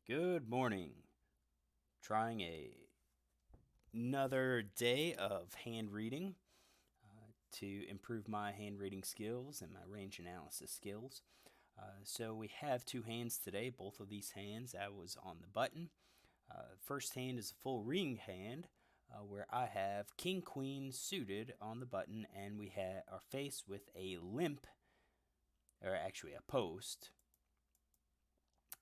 Good morning. Trying another day of hand reading to improve my hand reading skills and my range analysis skills. So we have two hands today. Both of these hands I was on the button. First hand is a full ring hand where I have King Queen suited on the button, and we are faced with a limp, or actually a post,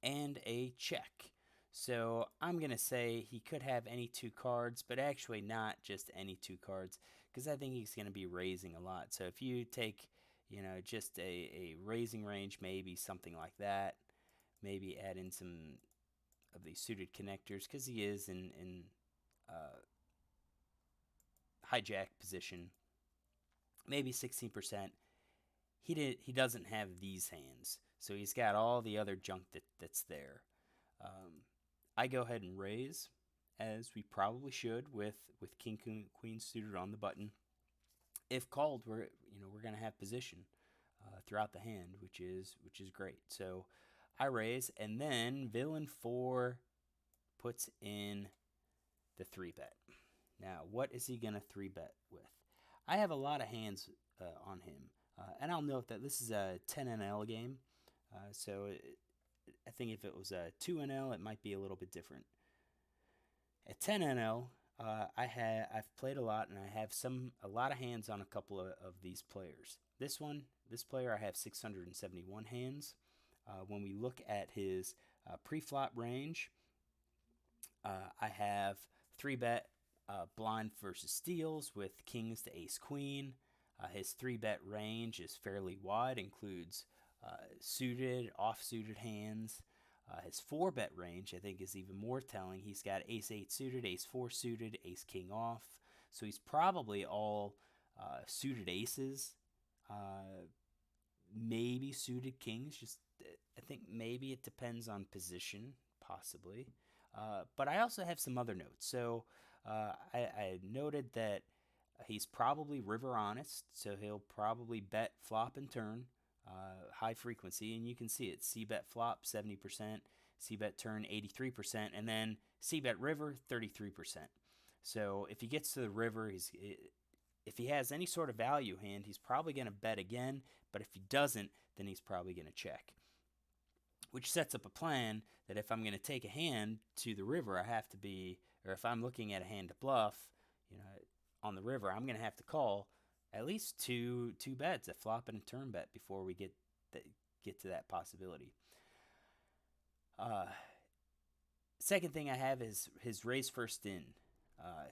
and a check. So I'm going to say he could have any two cards, but actually not just any two cards, because I think he's going to be raising a lot. So if you take, just a raising range, maybe something like that, maybe add in some of these suited connectors, because he is in uh, hijack position, maybe 16%. He doesn't have these hands, so he's got all the other junk that's there. Um, I go ahead and raise, as we probably should, with King Queen suited on the button. If called, we're gonna have position throughout the hand, which is great. So I raise, and then villain four puts in the three bet. Now, what is he gonna three bet with? I have a lot of hands on him, and I'll note that this is a 10 NL game. I think if it was a 2 NL, it might be a little bit different. At 10 NL, I've played a lot, and I have a lot of hands on a couple of these players. This player, I have 671 hands. When we look at his pre-flop range, I have three bet blind versus steals with kings to ace queen. His three bet range is fairly wide, includes suited, off suited hands. His four bet range, I think, is even more telling. He's got ace 8 suited, ace 4 suited, ace king off. So he's probably all suited aces, maybe suited kings. Just I think maybe it depends on position, possibly. But I also have some other notes. So I noted that he's probably river honest, so he'll probably bet flop and turn, high frequency, and you can see it. C bet flop 70%, C bet turn 83%, and then C bet river 33%. So if he gets to the river, if he has any sort of value hand, he's probably going to bet again, but if he doesn't, then he's probably going to check. Which sets up a plan that if I'm going to take a hand to the river, I have to be, or if I'm looking at a hand to bluff, on the river, I'm going to have to call at least two bets, a flop and a turn bet, before we get to that possibility. Second thing I have is his raise first in.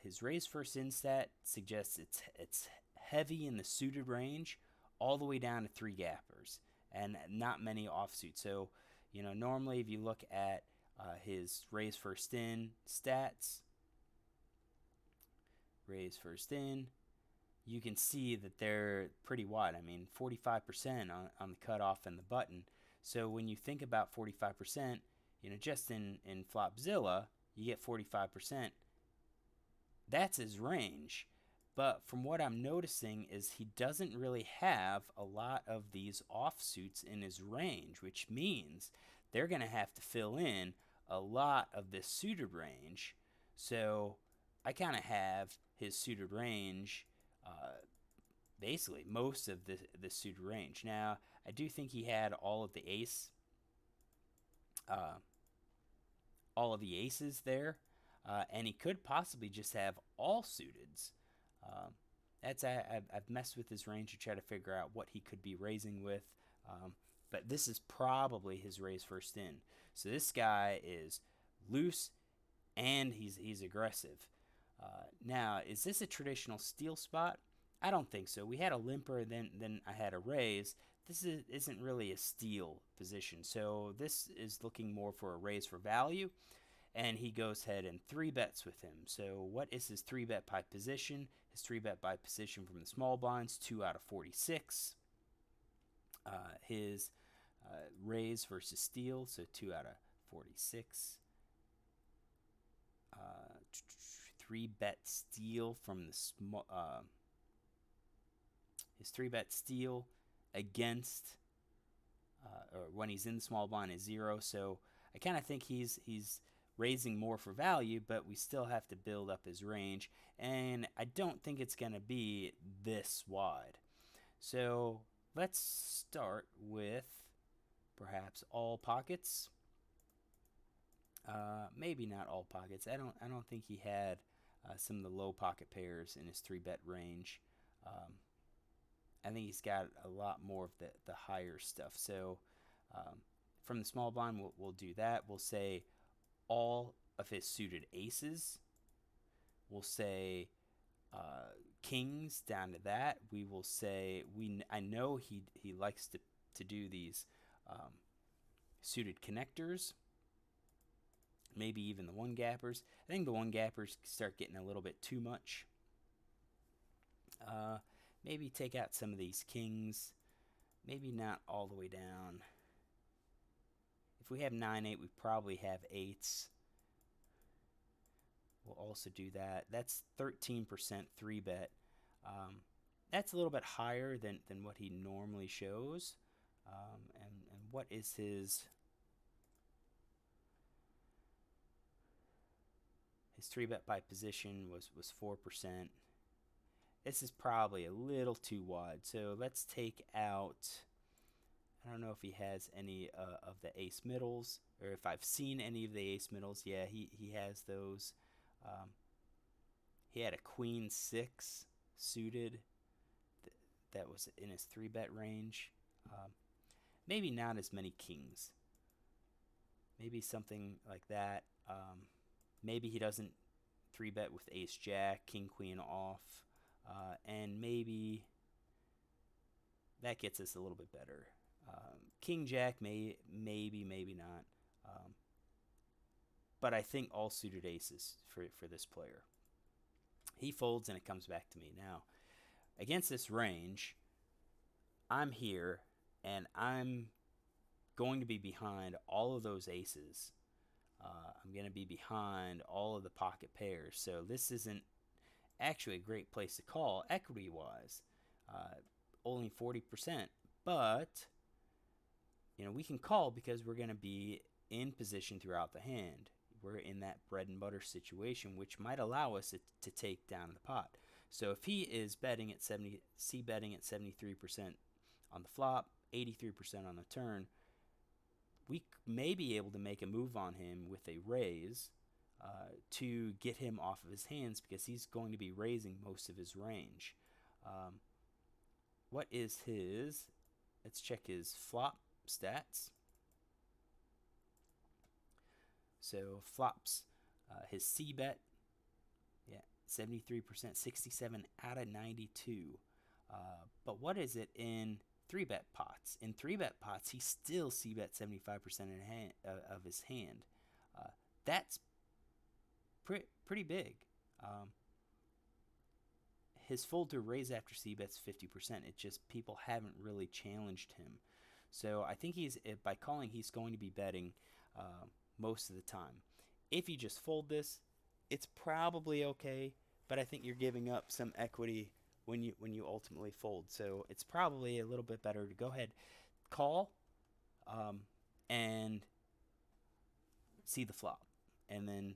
His raise first in stat suggests it's heavy in the suited range, all the way down to three gappers, and not many offsuit. So, normally if you look at his raise first in stats, raise first in, you can see that they're pretty wide. I mean, 45% on the cutoff and the button. So when you think about 45%, just in Flopzilla, you get 45%. That's his range. But from what I'm noticing is he doesn't really have a lot of these offsuits in his range, which means they're going to have to fill in a lot of this suited range. So I kind of have his suited range, basically most of the suited range. Now, I do think he had uh, all of the aces there, and he could possibly just have all suiteds. I've messed with his range to try to figure out what he could be raising with, but this is probably his raise first in. So this guy is loose and he's aggressive. Now, is this a traditional steal spot? I don't think so. We had a limper, then I had a raise. Isn't really a steal position, so this is looking more for a raise for value, and he goes ahead and three bets with him. So what is his three bet by position? His three bet by position from the small blinds, 2 out of 46. His raise versus steal, so 2 out of 46. Three bet steal from the small. His three bet steal against, or when he's in the small blind, is 0. So I kind of think he's raising more for value, but we still have to build up his range, and I don't think it's going to be this wide. So let's start with perhaps all pockets. Maybe not all pockets. I don't think he had some of the low pocket pairs in his 3-bet range. Um, I think he's got a lot more of the higher stuff. So um, from the small blind, we'll do that. We'll say all of his suited aces. We'll say kings down to that. We will say I know he likes to do these suited connectors, maybe even the one gappers. I think the one gappers start getting a little bit too much. Uh, Maybe take out some of these kings. Maybe not all the way down. If we have 9-8, we probably have eights. We'll also do that. That's 13% 3-bet. That's a little bit higher than what he normally shows. And what is his 3-bet by position was 4%. This is probably a little too wide. So let's take out, I don't know if he has any of the ace middles, or if I've seen any of the ace middles. Yeah, he has those. Um, he had a queen 6 suited that was in his 3-bet range. Maybe not as many kings. Maybe something like that. Maybe he doesn't 3-bet with ace jack, king queen off. And maybe that gets us a little bit better. King jack maybe not. But I think all suited aces for this player. He folds and it comes back to me. Now, against this range, I'm here and I'm going to be behind all of those aces. I'm going to be behind all of the pocket pairs. So this isn't actually a great place to call equity wise. Only 40%. But, we can call because we're going to be in position throughout the hand. We're in that bread and butter situation, which might allow us to take down the pot. So if he is betting at 73% on the flop, 83% on the turn, we may be able to make a move on him with a raise to get him off of his hands because he's going to be raising most of his range. What is his? Let's check his flop stats. So flops, his C bet, 73%, 67 out of 92. But what is it in 3-bet pots? In 3-bet pots, he still C bet 75% of his hand. That's pretty big. His fold to raise after C bet's 50%. It just people haven't really challenged him. So I think by calling, he's going to be betting most of the time. If you just fold this, it's probably okay, but I think you're giving up some equity when you ultimately fold. So it's probably a little bit better to go ahead, call, and see the flop. And then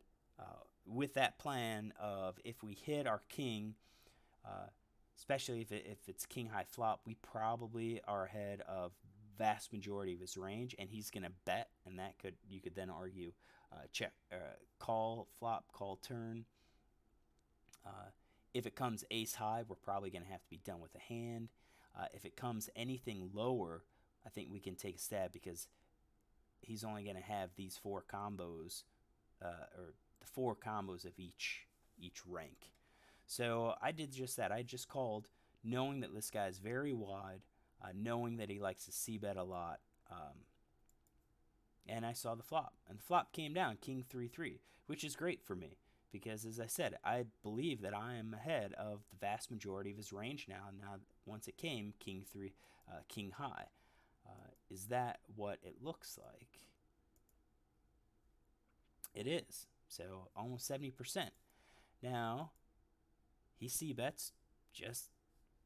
with that plan of if we hit our king, especially if it's king high flop, we probably are ahead of vast majority of his range, and he's going to bet, and you could then argue check, call flop, call turn. If it comes ace high, we're probably going to have to be done with the hand. If it comes anything lower, I think we can take a stab because he's only going to have these 4 combos, or the 4 combos of each rank. So I did just that. I just called, knowing that this guy is very wide, knowing that he likes to c-bet a lot, and I saw the flop. And the flop came down, king 3-3, which is great for me because, as I said, I believe that I am ahead of the vast majority of his range now. Now, once it came, king high. Is that what it looks like? It is. So almost 70%. Now, he c-bets just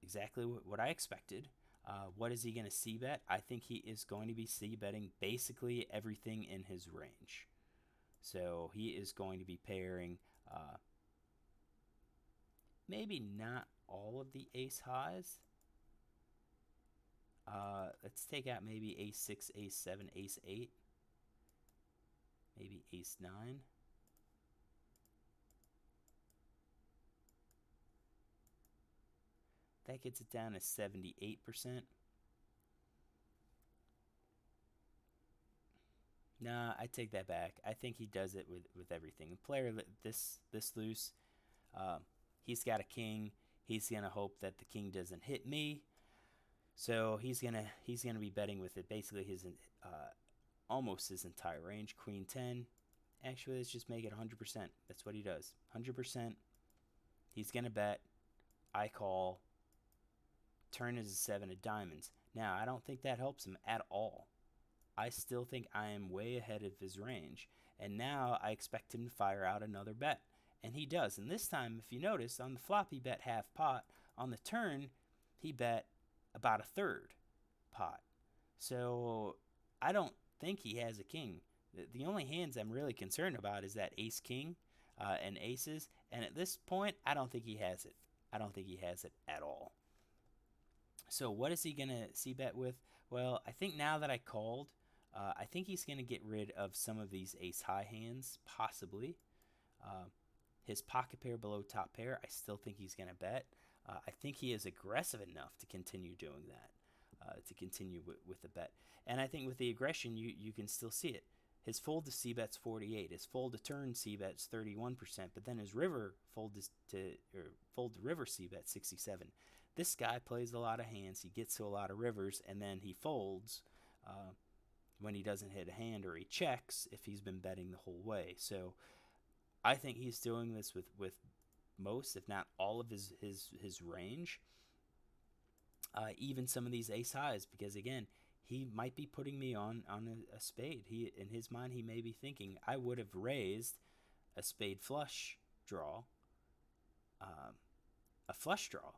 exactly what I expected. What is he going to c bet? I think he is going to be c betting basically everything in his range. So he is going to be pairing maybe not all of the ace highs. Let's take out maybe ace 6, ace 7, ace 8, maybe ace 9. That gets it down to 78%. Nah, I take that back. I think he does it with everything. A player this loose, um, he's got a king. He's gonna hope that the king doesn't hit me. So he's gonna be betting with it. Basically, his almost his entire range. Queen 10. Actually, let's just make it 100%. That's what he does. 100%. He's gonna bet. I call. Turn is a 7 of diamonds. Now, I don't think that helps him at all. I still think I am way ahead of his range. And now I expect him to fire out another bet. And he does. And this time, if you notice, on the flop he bet half pot. On the turn, he bet about a third pot. So I don't think he has a king. The only hands I'm really concerned about is that ace king and aces. And at this point, I don't think he has it. I don't think he has it at all. So what is he going to c bet with? Well, I think now that I called, I think he's going to get rid of some of these ace high hands, possibly. Uh, his pocket pair below top pair, I still think he's going to bet. I think he is aggressive enough to continue doing that, to continue with the bet. And I think with the aggression, you can still see it. His fold to c bet's 48. His fold to turn c bet's 31%. But then his river fold to river c bet 67. This guy plays a lot of hands. He gets to a lot of rivers, and then he folds when he doesn't hit a hand, or he checks if he's been betting the whole way. So I think he's doing this with most, if not all, of his range. Even some of these ace highs, because again, he might be putting me on a spade. He, in his mind, he may be thinking I would have raised a spade flush draw, a flush draw,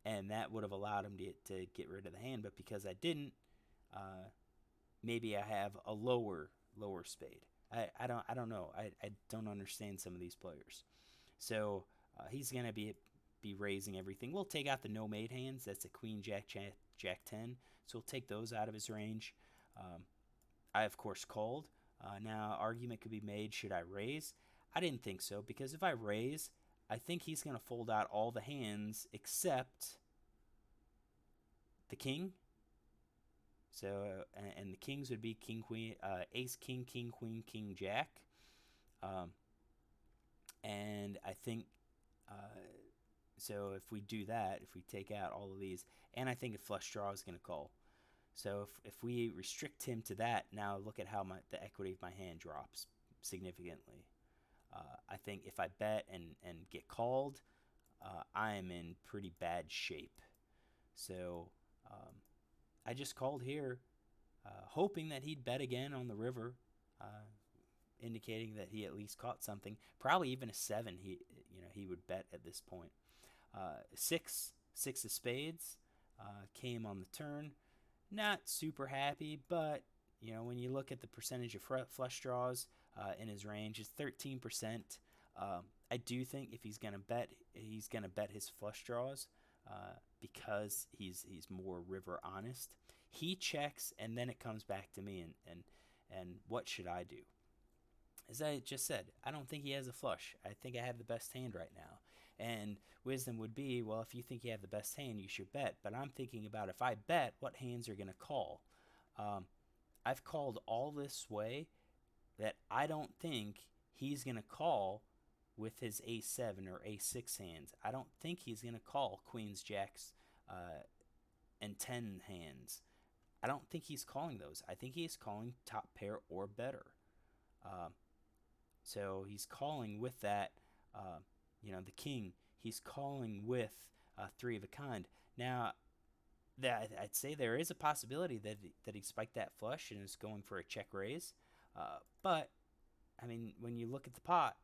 and that would have allowed him to get rid of the hand. But because I didn't, maybe I have a lower spade. I don't know. I don't understand some of these players. So he's gonna be raising everything. We'll take out the no mate hands. That's a queen, jack, jack 10. So we'll take those out of his range. I of course called. Now argument could be made: should I raise? I didn't think so, because if I raise, I think he's gonna fold out all the hands except the king. So and the kings would be king, queen, ace, king, king, queen, king, jack. Um, and I think so. If we do that, if we take out all of these, and I think a flush draw is going to call. So if we restrict him to that, now look at how the equity of my hand drops significantly. I think if I bet and get called, I am in pretty bad shape. So I just called here, hoping that he'd bet again on the river, indicating that he at least caught something. Probably even a 7. He would bet at this point. Six of spades came on the turn. Not super happy, but when you look at the percentage of flush draws in his range, it's 13%. I do think if he's gonna bet his flush draws because he's more river honest. He checks, and then it comes back to me, and what should I do? As I just said, I don't think he has a flush. I think I have the best hand right now. And wisdom would be, well, if you think you have the best hand, you should bet. But I'm thinking about, if I bet, what hands are going to call? I've called all this way that I don't think he's going to call with his a7 or a6 hands. I don't think he's going to call queens, jacks, and 10 hands. I don't think he's calling those. I think he's calling top pair or better. So he's calling with that, the king. He's calling with 3 of a kind. Now, I'd say there is a possibility that he spiked that flush and is going for a check raise. But, I mean, when you look at the pot's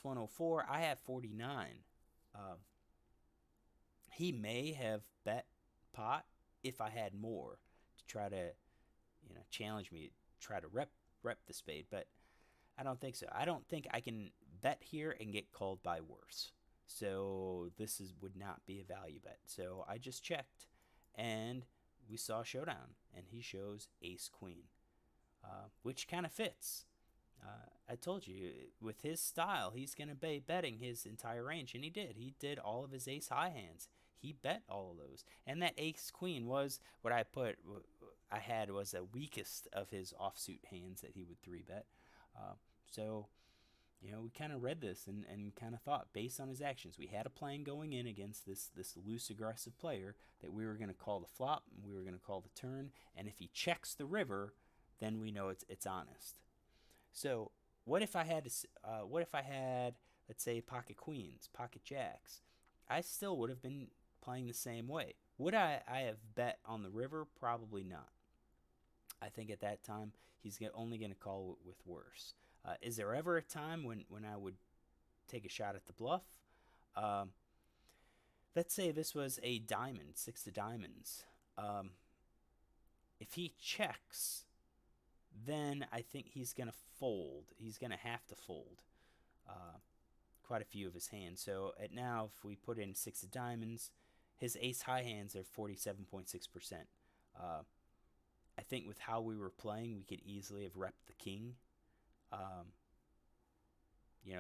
104. I have 49. He may have bet pot if I had more to try to, challenge me, try to rep the spade, but I don't think so. I don't think I can bet here and get called by worse. So this is would not be a value bet. So I just checked, and we saw a showdown, and he shows Ace Queen, which kind of fits. I told you with his style, he's going to be betting his entire range, and he did. He did all of his ace high hands. He bet all of those, and that ace queen was what I put. I had was the weakest of his offsuit hands that he would three bet. So we kind of read this and kind of thought based on his actions. We had a plan going in against this loose aggressive player that we were going to call the flop and we were going to call the turn, and if he checks the river, then we know it's honest. So what if I had let's say pocket queens, pocket jacks? I still would have been playing the same way. Would I have bet on the river? Probably not. I think at that time he's only going to call with worse. Is there ever a time when I would take a shot at the bluff? Um, let's say this was a diamond, six of diamonds. Um, if he checks, then I think he's going to fold. He's going to have to fold quite a few of his hands. So at now, if we put in six of diamonds, his ace high hands are 47.6%. I think with how we were playing, we could easily have repped the king. Um,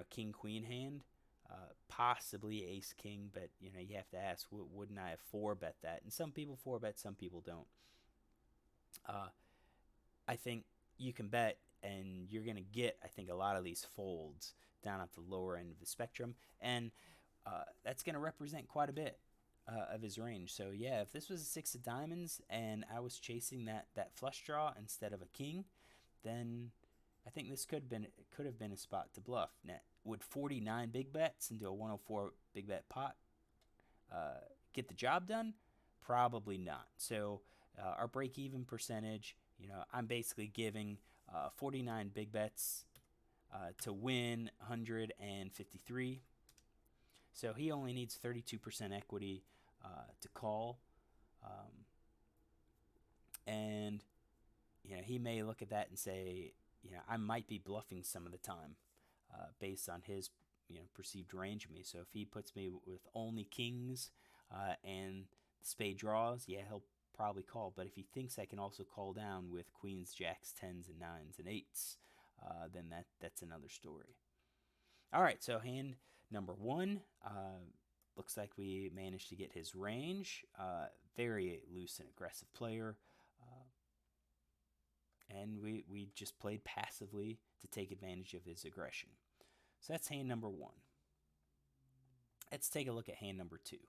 king queen hand, possibly ace king, but you have to ask, wouldn't I have four bet that? And some people four bet, some people don't. Uh, I think you can bet, and you're gonna get, I think, a lot of these folds down at the lower end of the spectrum, and that's gonna represent quite a bit of his range. So yeah, if this was a six of diamonds and I was chasing that flush draw instead of a king, then I think this could have been a spot to bluff. Now, would 49 big bets into a 104 big bet pot get the job done? Probably not. So our break even percentage, I'm basically giving 49 big bets to win 153. So he only needs 32% equity to call. Um, and he may look at that and say, I might be bluffing some of the time based on his perceived range of me. So if he puts me with only kings and spade draws, yeah, he'll probably call. But if he thinks I can also call down with queens, jacks, tens, and nines and eights, then that's another story. All right, so hand number one. Looks like we managed to get his range. Very loose and aggressive player. And we just played passively to take advantage of his aggression. So that's hand number one. Let's take a look at hand number two.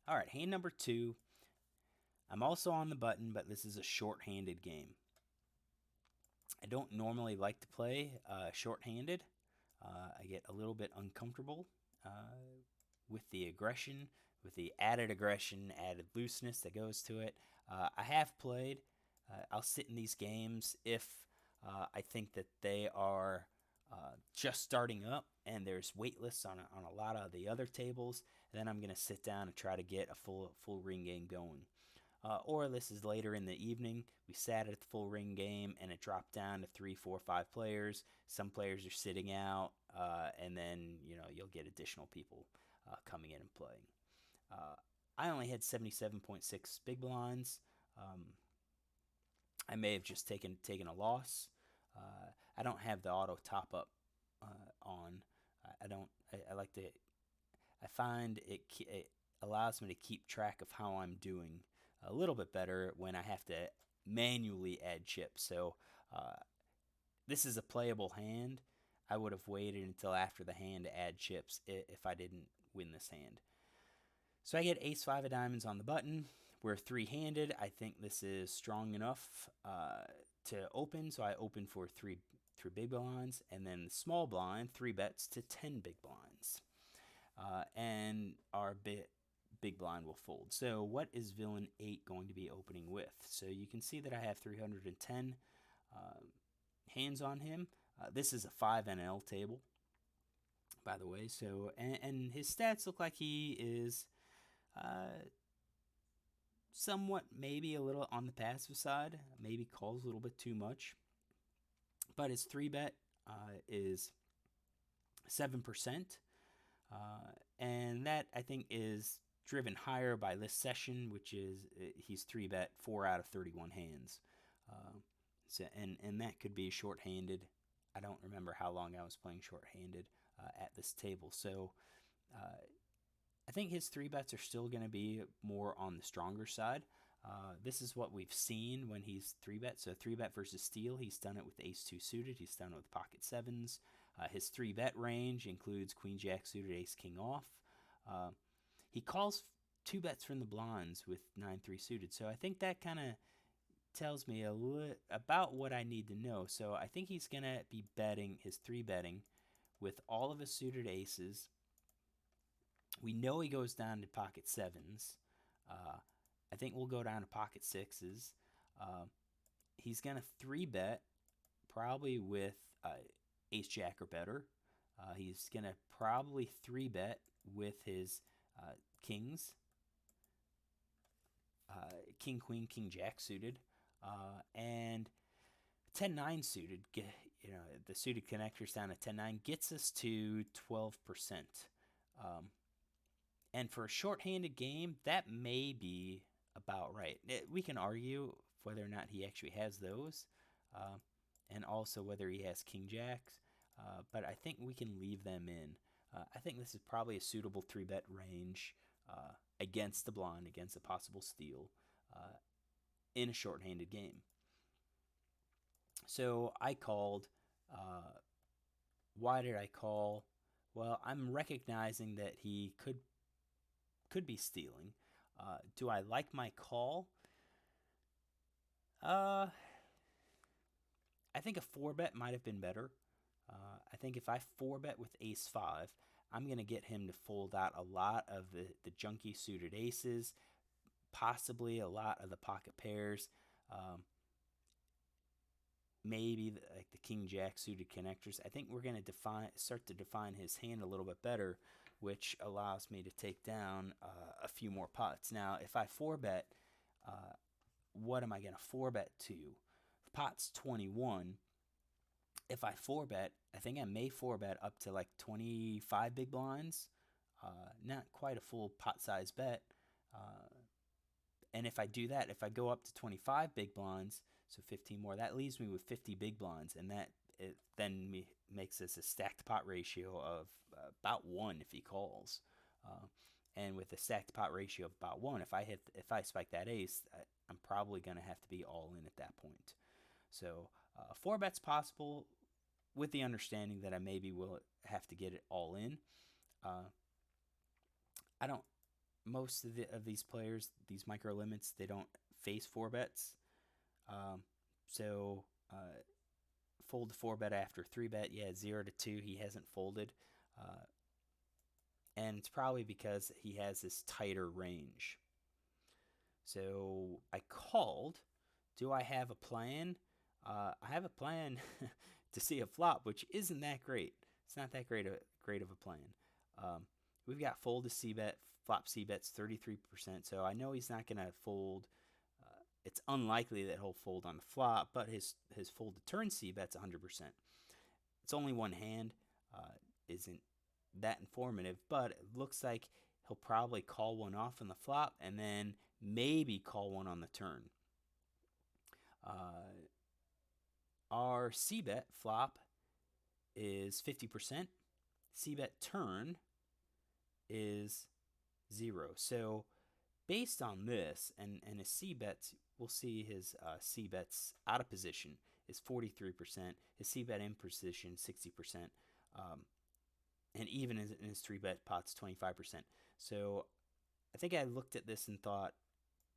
All right, hand number two. I'm also on the button, but this is a short-handed game. I don't normally like to play short-handed. I get a little bit uncomfortable with the aggression, with the added aggression, added looseness that goes to it. I have played. I'll sit in these games if I think that they are just starting up and there's wait lists on a lot of the other tables. Then I'm going to sit down and try to get a full ring game going. Or this is later in the evening. We sat at the full ring game and it dropped down to 3, 4, 5 players. Some players are sitting out, and then you'll get additional people coming in and playing. I only had 77.6 big blinds. I may have just taken a loss. I don't have the auto top up on. I don't. I like to. I find it allows me to keep track of how I'm doing a little bit better when I have to manually add chips. So this is a playable hand. I would have waited until after the hand to add chips if I didn't win this hand. So I get ace five of diamonds on the button. We're three-handed. I think this is strong enough to open, so I open for three big blinds, and then the small blind, 3 bets to 10 big blinds. And our big blind will fold. So what is villain 8 going to be opening with? So you can see that I have 310 hands on him. This is a 5 NL table. by the way. So, and his stats look like he is uh, somewhat, maybe a little on the passive side, maybe calls a little bit too much. But his three bet is 7%. And that I think is driven higher by this session, which is he's three bet 4 out of 31 hands. Uh, and that could be shorthanded. I don't remember how long I was playing shorthanded at this table. So uh, I think his three bets are still going to be more on the stronger side. This is what we've seen when he's three bet. So three bet versus steal, he's done it with ace two suited. He's done it with pocket sevens. His three bet range includes queen jack suited, ace king off. Uh, he calls two bets from the blinds with 9-3 suited. So I think that kind of tells me about what I need to know. So I think he's going to be betting his three betting with all of his suited aces. We know he goes down to pocket sevens. Uh, I think we'll go down to pocket sixes. Uh, he's going to three bet probably with ace jack or better. He's going to probably three bet with his kings, king, queen, king, jack suited, and 10-9 suited. The suited connectors down at 10-9 gets us to 12%. And for a shorthanded game, that may be about right. We can argue whether or not he actually has those, uh, and also whether he has king jacks. But I think we can leave them in. I think this is probably a suitable three bet range against the blind, against a possible steal in a shorthanded game. So I called. Why did I call? Well, I'm recognizing that he could be stealing. Do I like my call? I think a four bet might have been better. I think if I four bet with ace five, I'm going to get him to fold out a lot of the junky suited aces, possibly a lot of the pocket pairs, maybe like the king jack suited connectors. I think we're going to start to define his hand a little bit better, which allows me to take down a few more pots. Now, if I four bet, what am I going to four bet to? Pot's 21. If I four bet, I think I may four bet up to like 25 big blinds. Not quite a full pot size bet. And if I do that, if I go up to 25 big blinds, so 15 more, that leaves me with 50 big blinds, and that then makes this a stacked pot ratio of about 1 if he calls. And with a stacked pot ratio of about 1, if I spike that ace, I'm probably going to have to be all in at that point. So 4 bets possible, with the understanding that I maybe will have to get it all in. I don't. Most of these players, these micro limits, they don't face 4 bets. So fold to 4 bet after 3 bet. Yeah, 0 to 2, he hasn't folded. And it's probably because he has this tighter range. So I called. Do I have a plan? I have a plan to see a flop, which isn't that great. It's not that great of a plan. We've got fold to C bet, flop C bets 33%. So I know he's not going to fold. It's unlikely that he'll fold on the flop, but his fold to turn C bet's 100%. It's only one hand. Isn't that informative, but it looks like he'll probably call one off on the flop and then maybe call one on the turn. Our C bet flop is 50%. C bet turn is 0. So based on this and his C bets, we'll see his C bets out of position is 43%. His C bet in position 60%. And even in his 3 bet pots 25%. So I think I looked at this and thought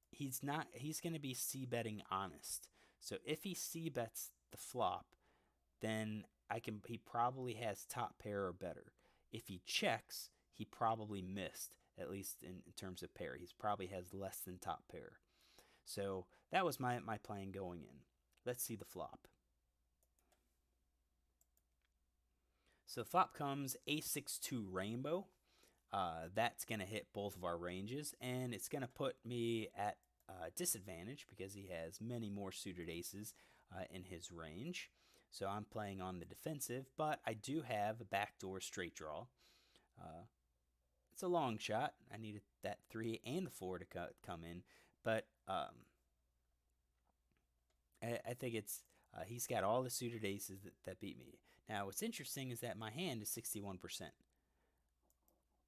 he's going to be C betting honest. So if he C bets the flop, then he probably has top pair or better. If he checks, he probably missed, at least in terms of pair. He probably has less than top pair. So that was my plan going in. Let's see the flop. So flop comes ace 6 2 rainbow. That's going to hit both of our ranges, and it's going to put me at disadvantage because he has many more suited aces in his range. So I'm playing on the defensive, but I do have a backdoor straight draw. Uh, it's a long shot. I needed that 3 and the 4 to come in, but I think he's got all the suited aces that beat me. Now, what's interesting is that my hand is 61%.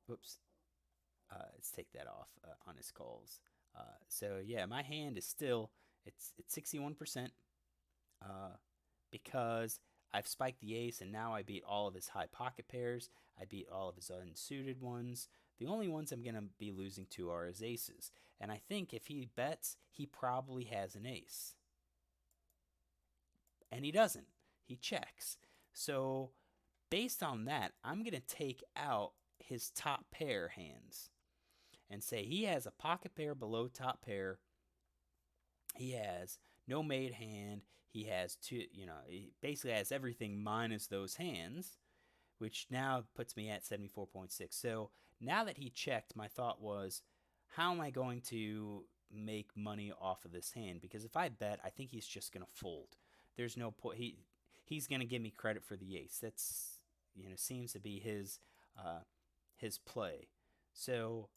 Whoops. Let's take that off on his calls. So yeah, my hand is still it's 61% uh, because I've spiked the ace and now I beat all of his high pocket pairs. I beat all of his unsuited ones. The only ones I'm gonna be losing to are his aces. And I think if he bets, he probably has an ace, and he doesn't. He checks. So based on that, I'm gonna take out his top pair hands and say he has a pocket pair below top pair. He has no made hand. He has two, he basically has everything minus those hands, which now puts me at 74.6. So now that he checked, my thought was, how am I going to make money off of this hand? Because if I bet, I think he's just going to fold. There's no point. He's going to give me credit for the ace. That's seems to be his play. So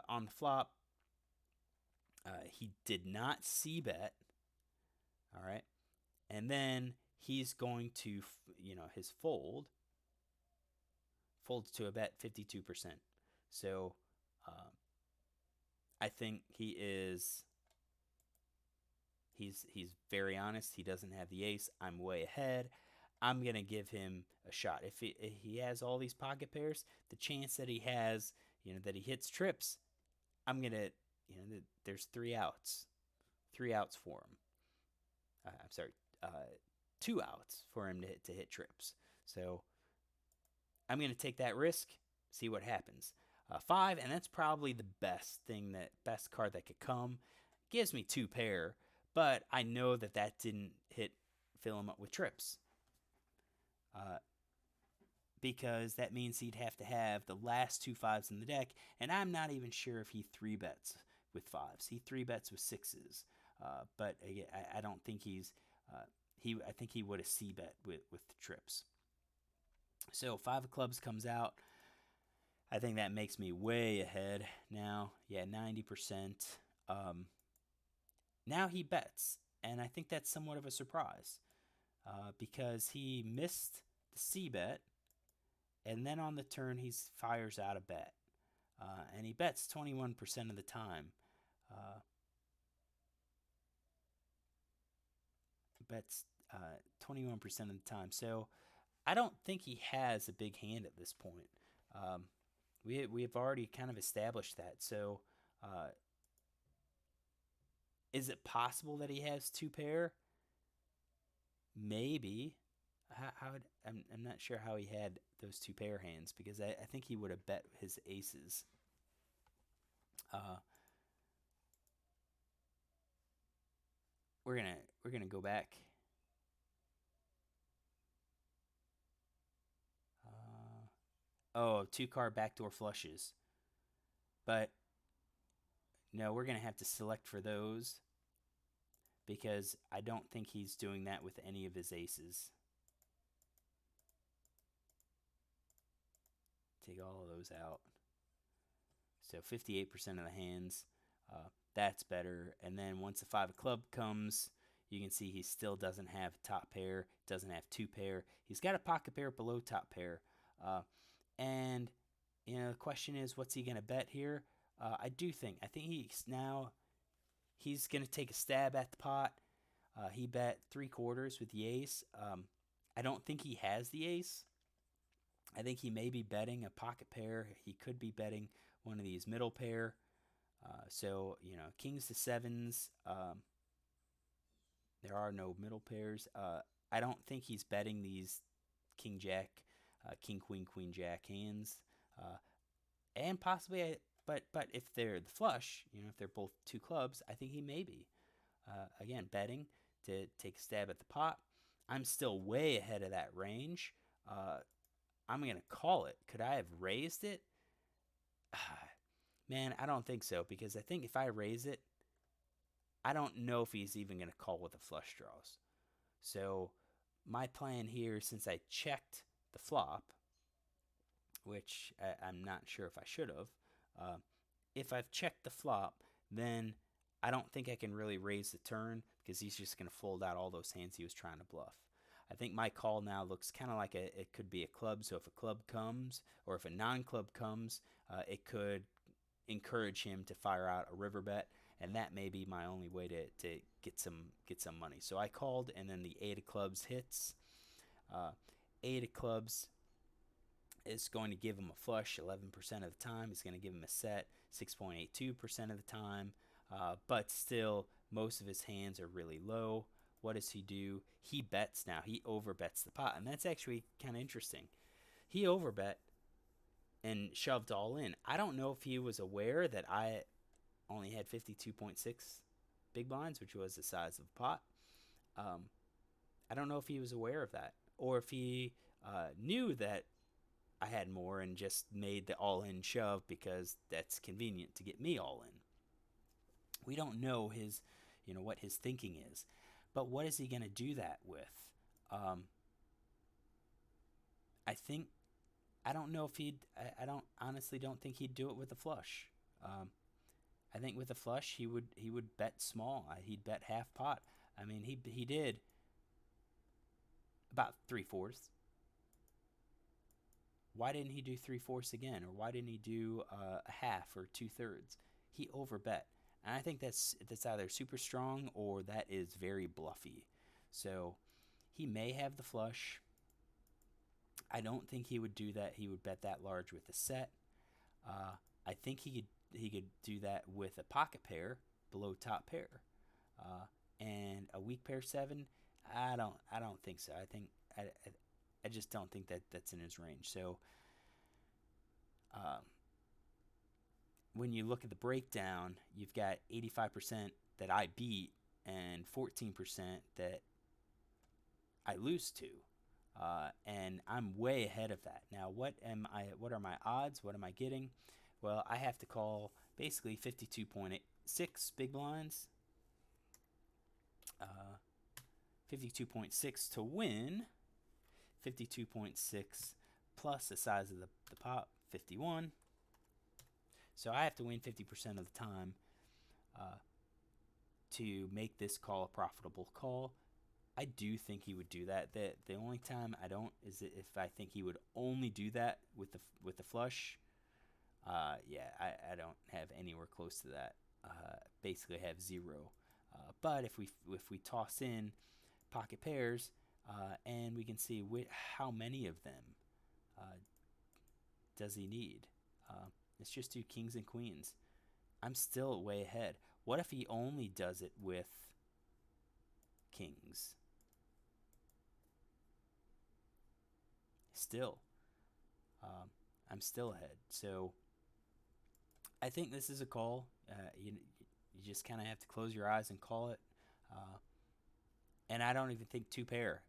on the flop, he did not c bet. All right, and then he's going to his folds to a bet 52%. So I think he's very honest. He doesn't have the ace. I'm way ahead. I'm gonna give him a shot. If he has all these pocket pairs, the chance that he has, that he hits trips, I'm gonna, there's 3 outs for him. I'm sorry, 2 outs for him to hit trips. So I'm gonna take that risk, see what happens. 5, and that's probably the best card that could come. Gives me 2 pair, but I know that didn't fill him up with trips. Because that means he'd have to have the last 2 5s in the deck, and I'm not even sure if he 3 bets with 5s. He 3 bets with 6s, but I don't think I think he would have c bet with the trips. So 5 of clubs comes out. I think that makes me way ahead now. Yeah, 90%. Now he bets, and I think that's somewhat of a surprise because he missed the c bet, and then on the turn he fires out a bet, and he bets 21% of the time. Bets 21% of the time. So I don't think he has a big hand at this point. We've already kind of established that. So is it possible that he has 2 pair? Maybe. I'm not sure how he had those 2 pair hands because I think he would have bet his aces. We're gonna go back. Oh, 2 card backdoor flushes. But no, we're gonna have to select for those because I don't think he's doing that with any of his aces. Take all of those out. So 58% of the hands. That's better. And then once the 5 of club comes, you can see he still doesn't have top pair, doesn't have 2 pair. He's got a pocket pair below top pair. And the question is, what's he going to bet here? I think he's going to take a stab at the pot. He bet 3/4 with the ace. I don't think he has the ace. I think he may be betting a pocket pair. He could be betting one of these middle pair. So, kings to sevens. There are no middle pairs. I don't think he's betting these king jack, king queen, queen jack hands. And possibly, but if they're the flush, if they're both 2 clubs, I think he may be. Again, betting to take a stab at the pot. I'm still way ahead of that range. I'm going to call it. Could I have raised it? Man, I don't think so because I think if I raise it, I don't know if he's even going to call with the flush draws. So my plan here, since I checked the flop, which I'm not sure if I should have, uh, if I've checked the flop, then I don't think I can really raise the turn because he's just going to fold out all those hands he was trying to bluff. I think my call now looks kind of like it could be a club. So if a club comes or if a non-club comes, it could encourage him to fire out a river bet, and that may be my only way to get some money. So I called, and then the eight of clubs hits. Uh, Eight of clubs is going to give him a flush 11% of the time. He's going to give him a set 6.82% of the time. But still, most of his hands are really low. What does he do? He bets now. He overbets the pot. And that's actually kind of interesting. He overbet and shoved all in. I don't know if he was aware that I only had 52.6 big blinds, which was the size of the pot. Um, I don't know if he was aware of that or if he knew that I had more and just made the all-in shove because that's convenient to get me all in. We don't know what his thinking is, but what is he going to do that with? Um, I think I don't know if he'd. I don't honestly don't think he'd do it with a flush. Um, I think with a flush he would bet small. He'd bet half pot. I mean he did about 3/4. Why didn't he do 3/4 again, or why didn't he do a half or 2/3? He overbet, and I think that's either super strong or that is very bluffy. So he may have the flush. I don't think he would do that. He would bet that large with a set. Uh, I think he could do that with a pocket pair below top pair, uh, and a weak pair seven. I don't think so. I just don't think that that's in his range. So um, when you look at the breakdown, you've got 85% that I beat and 14% that I lose to. And I'm way ahead of that. Now, what am I? What are my odds? What am I getting? Well, I have to call basically 52.6 big blinds, 52.6 to win, 52.6 plus the size of the pot, 51. So I have to win 50% of the time uh, to make this call a profitable call. I do think he would do that. The only time I don't is if I think he would only do that with the flush. Yeah, I don't have anywhere close to that. Basically, I have zero. But if we toss in pocket pairs, and we can see how many of them uh, does he need. It's just two kings and queens. I'm still way ahead. What if he only does it with kings? Still, um, I'm still ahead. So I think this is a call. You just kind of have to close your eyes and call it. Uh, and I don't even think two pair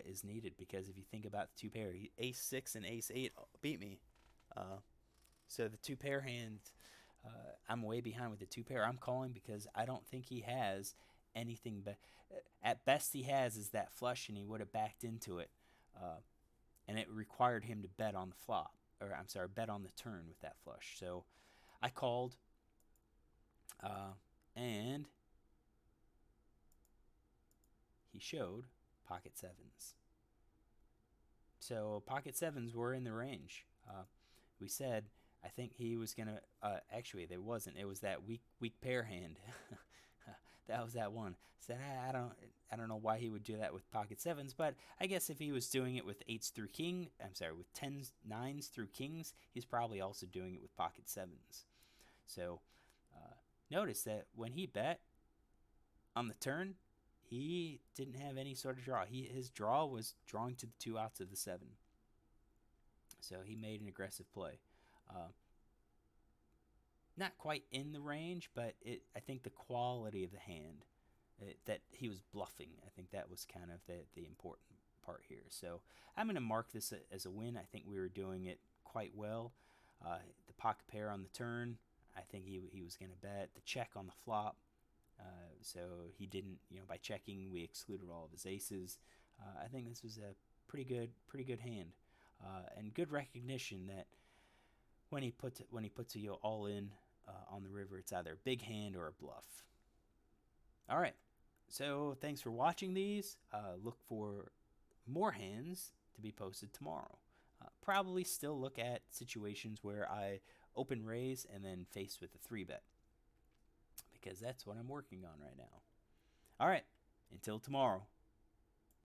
is needed because if you think about the two pair, ace six and ace eight beat me. Uh, so the two pair hand, I'm way behind with the two pair. I'm calling because I don't think he has anything. But at best, he has is that flush, and he would have backed into it. And it required him to bet on the flop, or I'm sorry, bet on the turn with that flush. So I called, and he showed pocket sevens. So pocket sevens were in the range. We said I think he was gonna. Actually, there wasn't. It was that weak pair hand. That was that one. Said I don't know why he would do that with pocket sevens, but I guess if he was doing it with eights through king, I'm sorry, with tens, nines through kings, he's probably also doing it with pocket sevens. So notice that when he bet on the turn, he didn't have any sort of draw. His draw was drawing to the two outs of the seven. So he made an aggressive play. Uh, Not quite in the range, but I think the quality of the hand that he was bluffing. I think that was kind of the important part here. So I'm going to mark this as a win. I think we were doing it quite well. The pocket pair on the turn, I think he was going to bet. The check on the flop, so he didn't. By checking, we excluded all of his aces. I think this was a pretty good hand, and good recognition that when he puts you all in on the river, it's either a big hand or a bluff. All right. So thanks for watching these. Look for more hands to be posted tomorrow. Probably still look at situations where I open raise and then face with a 3-bet, because that's what I'm working on right now. All right. Until tomorrow.